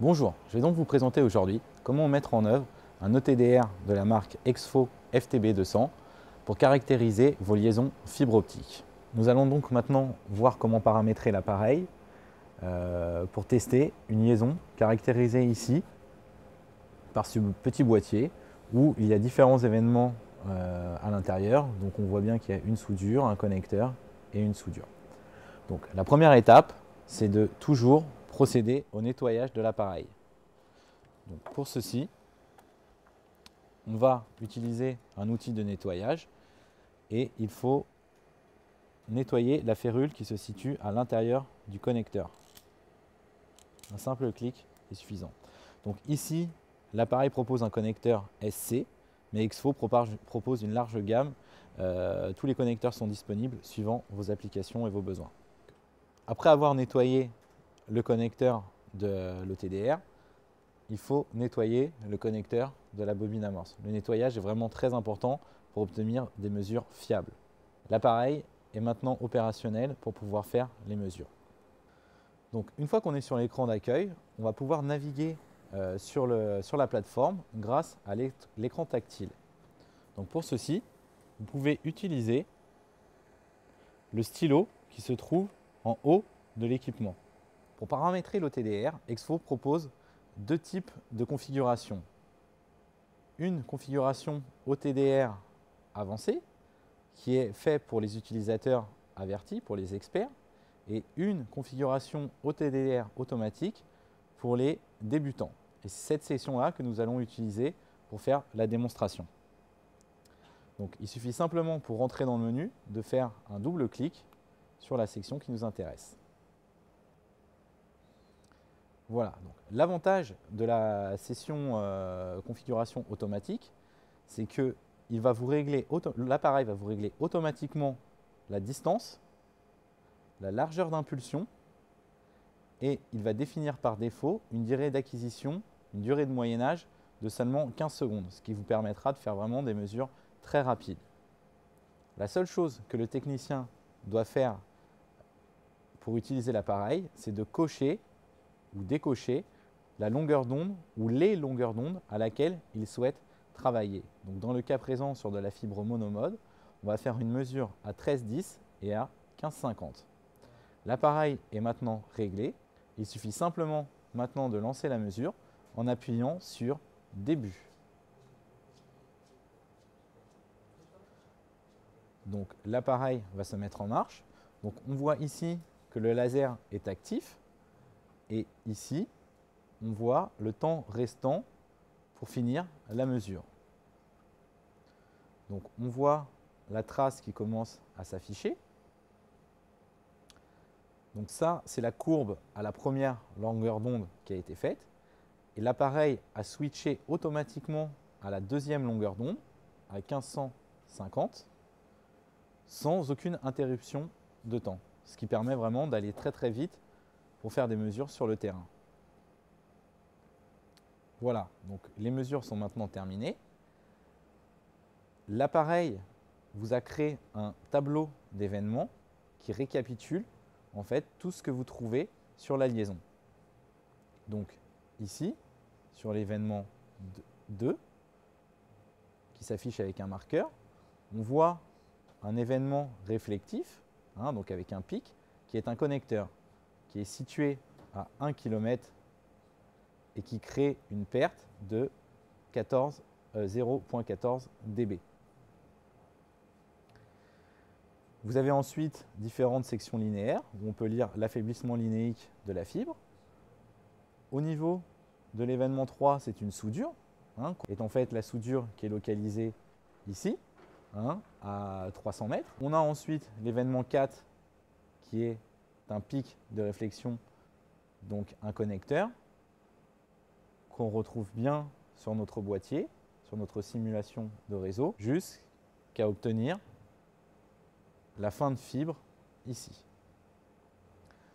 Bonjour, je vais donc vous présenter aujourd'hui comment mettre en œuvre un ETDR de la marque Exfo FTB200 pour caractériser vos liaisons fibre optique. Nous allons donc maintenant voir comment paramétrer l'appareil pour tester une liaison caractérisée ici par ce petit boîtier où il y a différents événements à l'intérieur. Donc on voit bien qu'il y a une soudure, un connecteur et une soudure. Donc la première étape, c'est de toujours procéder au nettoyage de l'appareil. Pour ceci, on va utiliser un outil de nettoyage et il faut nettoyer la férule qui se situe à l'intérieur du connecteur. Un simple clic est suffisant. Donc ici, l'appareil propose un connecteur SC, mais Exfo propose une large gamme. Tous les connecteurs sont disponibles suivant vos applications et vos besoins. Après avoir nettoyé le connecteur de l'ETDR, il faut nettoyer le connecteur de la bobine amorce. Le nettoyage est vraiment très important pour obtenir des mesures fiables. L'appareil est maintenant opérationnel pour pouvoir faire les mesures. Donc, une fois qu'on est sur l'écran d'accueil, on va pouvoir naviguer sur la plateforme grâce à l'écran tactile. Donc, pour ceci, vous pouvez utiliser le stylo qui se trouve en haut de l'équipement. Pour paramétrer l'ETDR, Exfo propose deux types de configuration. Une configuration OTDR avancée qui est faite pour les utilisateurs avertis, pour les experts, et une configuration OTDR automatique pour les débutants. Et c'est cette section-là que nous allons utiliser pour faire la démonstration. Donc, il suffit simplement pour rentrer dans le menu de faire un double clic sur la section qui nous intéresse. Voilà, donc l'avantage de la session configuration automatique, c'est que l'appareil va vous régler automatiquement la distance, la largeur d'impulsion et il va définir par défaut une durée d'acquisition, une durée de moyennage de seulement 15 secondes, ce qui vous permettra de faire vraiment des mesures très rapides. La seule chose que le technicien doit faire pour utiliser l'appareil, c'est de cocher ou décocher la longueur d'onde ou les longueurs d'onde à laquelle il souhaite travailler. Donc dans le cas présent sur de la fibre monomode, on va faire une mesure à 13,10 et à 15,50. L'appareil est maintenant réglé. Il suffit simplement maintenant de lancer la mesure en appuyant sur début. Donc l'appareil va se mettre en marche. Donc on voit ici que le laser est actif. Et ici, on voit le temps restant pour finir la mesure. Donc on voit la trace qui commence à s'afficher. Donc ça, c'est la courbe à la première longueur d'onde qui a été faite. Et l'appareil a switché automatiquement à la deuxième longueur d'onde, à 1550, sans aucune interruption de temps. Ce qui permet vraiment d'aller très très vite pour faire des mesures sur le terrain. Voilà, donc les mesures sont maintenant terminées. L'appareil vous a créé un tableau d'événements qui récapitule en fait tout ce que vous trouvez sur la liaison. Donc ici, sur l'événement 2, qui s'affiche avec un marqueur, on voit un événement réflectif, donc avec un pic, qui est un connecteur, qui est situé à 1 km et qui crée une perte de 0,14 dB. Vous avez ensuite différentes sections linéaires où on peut lire l'affaiblissement linéique de la fibre. Au niveau de l'événement 3, c'est une soudure, est en fait la soudure qui est localisée ici, à 300 mètres. On a ensuite l'événement 4 qui est un pic de réflexion, donc un connecteur qu'on retrouve bien sur notre boîtier, sur notre simulation de réseau, jusqu'à obtenir la fin de fibre ici.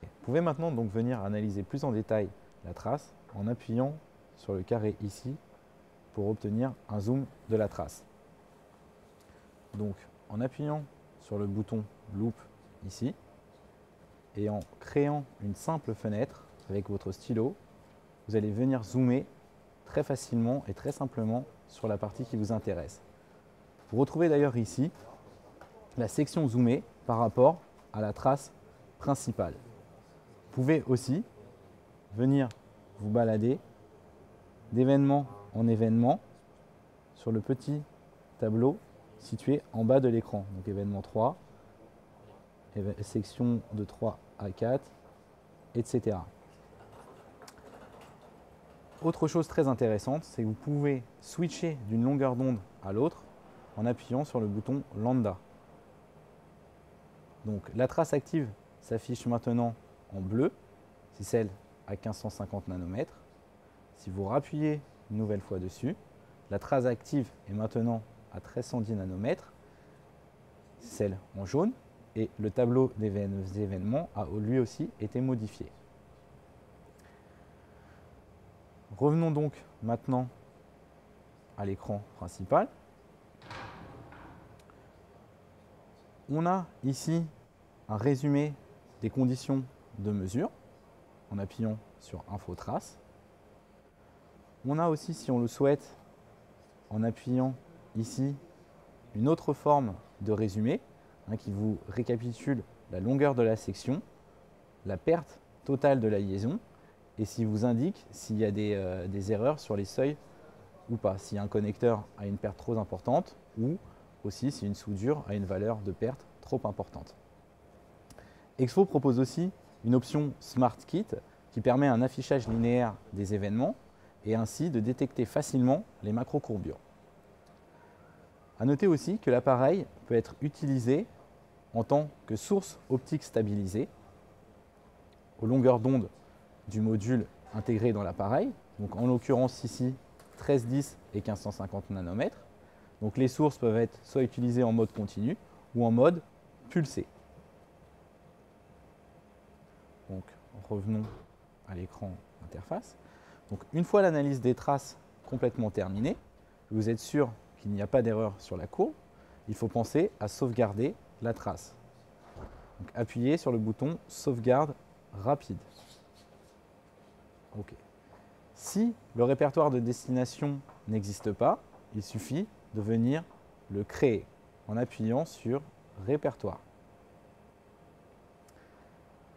Vous pouvez maintenant donc venir analyser plus en détail la trace en appuyant sur le carré ici pour obtenir un zoom de la trace. Donc en appuyant sur le bouton Loop ici et en créant une simple fenêtre avec votre stylo, vous allez venir zoomer très facilement et très simplement sur la partie qui vous intéresse. Vous retrouvez d'ailleurs ici la section zoomée par rapport à la trace principale. Vous pouvez aussi venir vous balader d'événement en événement sur le petit tableau situé en bas de l'écran. Donc événement 3, section de 3 à 4, etc. Autre chose très intéressante, c'est que vous pouvez switcher d'une longueur d'onde à l'autre en appuyant sur le bouton lambda. Donc la trace active s'affiche maintenant en bleu, c'est celle à 1550 nanomètres. Si vous rappuyez une nouvelle fois dessus, la trace active est maintenant à 1310 nanomètres, celle en jaune, et le tableau des événements a lui aussi été modifié. Revenons donc maintenant à l'écran principal. On a ici un résumé des conditions de mesure en appuyant sur Info Trace. On a aussi, si on le souhaite, en appuyant ici, une autre forme de résumé qui vous récapitule la longueur de la section, la perte totale de la liaison et s'il vous indique s'il y a des erreurs sur les seuils ou pas, si un connecteur a une perte trop importante ou aussi si une soudure a une valeur de perte trop importante. Exfo propose aussi une option Smart Kit qui permet un affichage linéaire des événements et ainsi de détecter facilement les macro-courbures. A noter aussi que l'appareil peut être utilisé en tant que source optique stabilisée aux longueurs d'onde du module intégré dans l'appareil, donc en l'occurrence ici 1310 et 1550 nanomètres. Donc les sources peuvent être soit utilisées en mode continu ou en mode pulsé. Donc revenons à l'écran interface. Donc une fois l'analyse des traces complètement terminée, vous êtes sûr qu'il n'y a pas d'erreur sur la courbe, il faut penser à sauvegarder la trace. Donc appuyez sur le bouton sauvegarde rapide. OK. Si le répertoire de destination n'existe pas, il suffit de venir le créer en appuyant sur répertoire.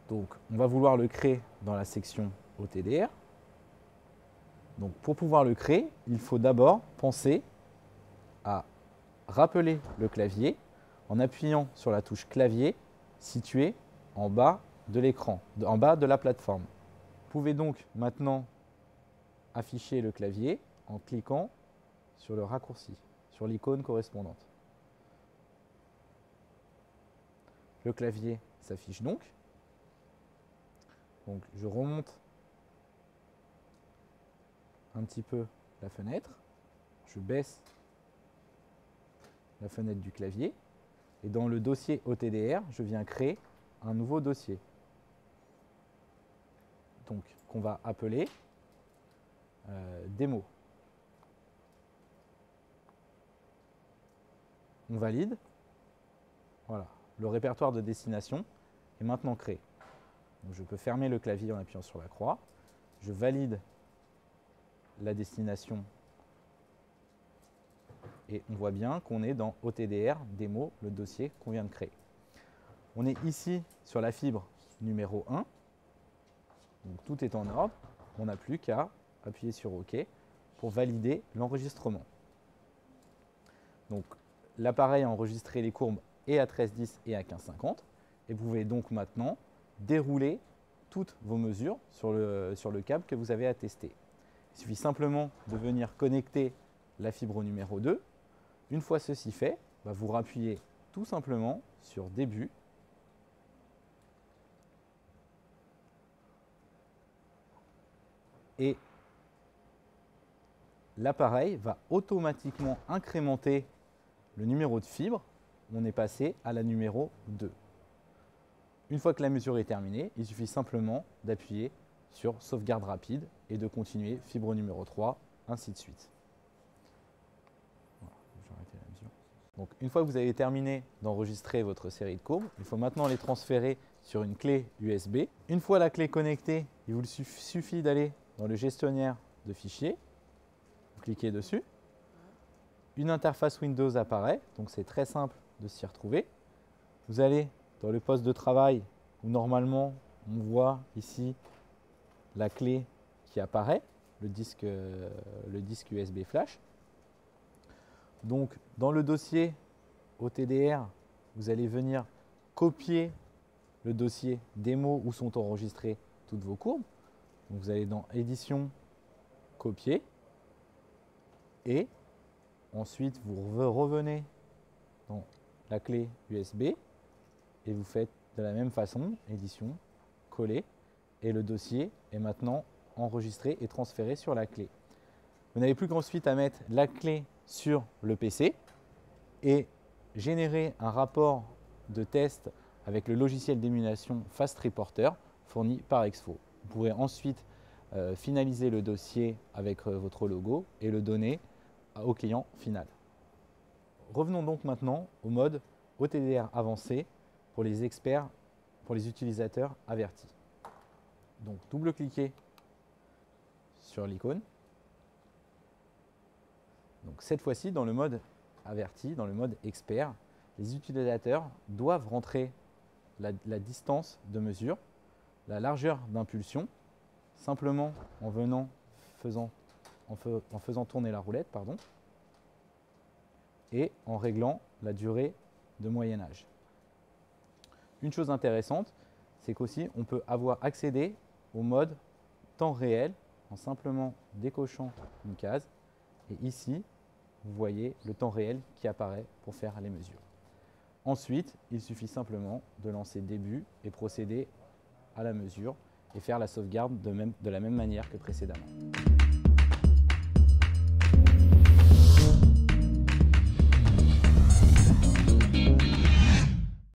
Donc on va vouloir le créer dans la section OTDR. Donc pour pouvoir le créer, il faut d'abord penser à rappeler le clavier en appuyant sur la touche clavier située en bas de l'écran, en bas de la plateforme. Vous pouvez donc maintenant afficher le clavier en cliquant sur le raccourci, sur l'icône correspondante. Le clavier s'affiche donc. Donc je remonte un petit peu la fenêtre, je baisse la fenêtre du clavier et dans le dossier OTDR, je viens créer un nouveau dossier. Donc qu'on va appeler démo. On valide. Voilà, le répertoire de destination est maintenant créé. Donc je peux fermer le clavier en appuyant sur la croix. Je valide la destination et on voit bien qu'on est dans OTDR démo, le dossier qu'on vient de créer. On est ici sur la fibre numéro 1. Donc tout est en ordre. On n'a plus qu'à appuyer sur OK pour valider l'enregistrement. Donc l'appareil a enregistré les courbes et à 1310 et à 1550 et vous pouvez donc maintenant dérouler toutes vos mesures sur le câble que vous avez à tester. Il suffit simplement de venir connecter la fibre numéro 2. Une fois ceci fait, vous rappuyez tout simplement sur Début et l'appareil va automatiquement incrémenter le numéro de fibre. On est passé à la numéro 2. Une fois que la mesure est terminée, il suffit simplement d'appuyer sur sauvegarde rapide et de continuer fibre numéro 3, ainsi de suite. Voilà, je vais arrêter la mesure. Donc, une fois que vous avez terminé d'enregistrer votre série de courbes, il faut maintenant les transférer sur une clé USB. Une fois la clé connectée, il vous suffit d'aller dans le gestionnaire de fichiers, vous cliquez dessus. Une interface Windows apparaît, donc c'est très simple de s'y retrouver. Vous allez dans le poste de travail où normalement on voit ici la clé qui apparaît, le disque USB flash. Donc dans le dossier OTDR, vous allez venir copier le dossier démo où sont enregistrées toutes vos courbes. Donc vous allez dans édition, copier, et ensuite vous revenez dans la clé USB et vous faites de la même façon, édition, coller, et le dossier est maintenant enregistré et transféré sur la clé. Vous n'avez plus qu'ensuite à mettre la clé sur le PC et générer un rapport de test avec le logiciel d'émulation Fast Reporter fourni par Exfo. Vous pourrez ensuite finaliser le dossier avec votre logo et le donner au client final. Revenons donc maintenant au mode OTDR avancé pour les experts, pour les utilisateurs avertis. Donc double-cliquez sur l'icône. Donc cette fois-ci, dans le mode averti, dans le mode expert, les utilisateurs doivent rentrer la distance de mesure, la largeur d'impulsion, simplement en faisant tourner la roulette, et en réglant la durée de moyennage. Une chose intéressante, c'est qu'aussi on peut avoir accédé au mode temps réel en simplement décochant une case. Et ici, vous voyez le temps réel qui apparaît pour faire les mesures. Ensuite, il suffit simplement de lancer début et procéder à la mesure et faire la sauvegarde de la même manière que précédemment.